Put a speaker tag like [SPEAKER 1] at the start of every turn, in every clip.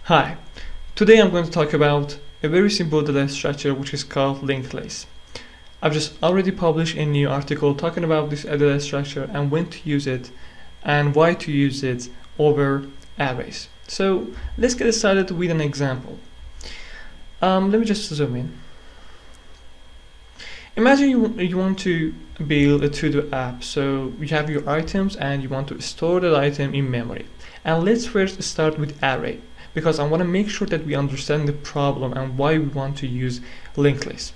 [SPEAKER 1] Hi, today I'm going to talk about a very simple data structure which is called linked list. I've just already published a new article talking about this data structure and when to use it and why to use it over arrays. So let's get started with an example. Let me just zoom in. Imagine you want to build a to-do app. So you have your items and you want to store that item in memory. And let's first start with array, because I want to make sure that we understand the problem and why we want to use linked list.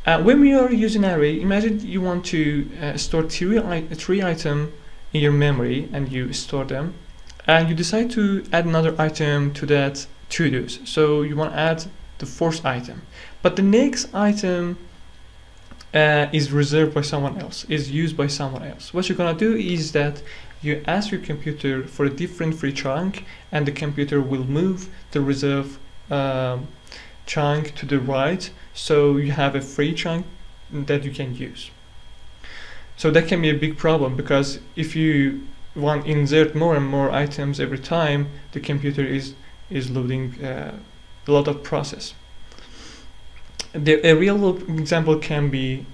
[SPEAKER 1] When we are using array, imagine you want to store three items in your memory and you store them, and you decide to add another item to that to-dos. So you want to add the fourth item, but the next item is reserved by someone else, is used by someone else. What you're gonna do is that you ask your computer for a different free chunk, and the computer will move the reserve chunk to the right, so you have a free chunk that you can use. So that can be a big problem, because if you want to insert more and more items every time, the computer is loading a lot of process. A real example can be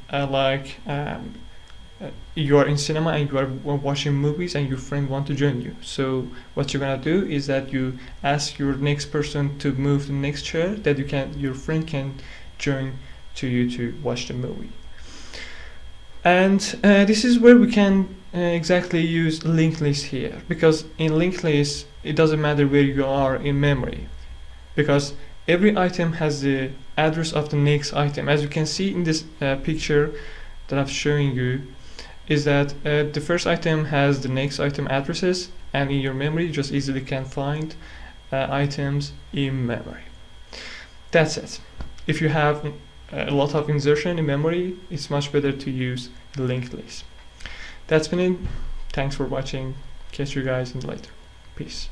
[SPEAKER 1] you are in cinema and you are watching movies and your friend want to join you. So what you're gonna do is that you ask your next person to move the next chair that your friend can join to you to watch the movie. And this is where we can exactly use linked list here, because in linked list it doesn't matter where you are in memory, because every item has the address of the next item. As you can see in this picture that I'm showing you, is that the first item has the next item addresses, and in your memory you just easily can find items in memory. That's it. If you have a lot of insertion in memory, it's much better to use the linked list. That's been it. Thanks for watching. Catch you guys in later. Peace.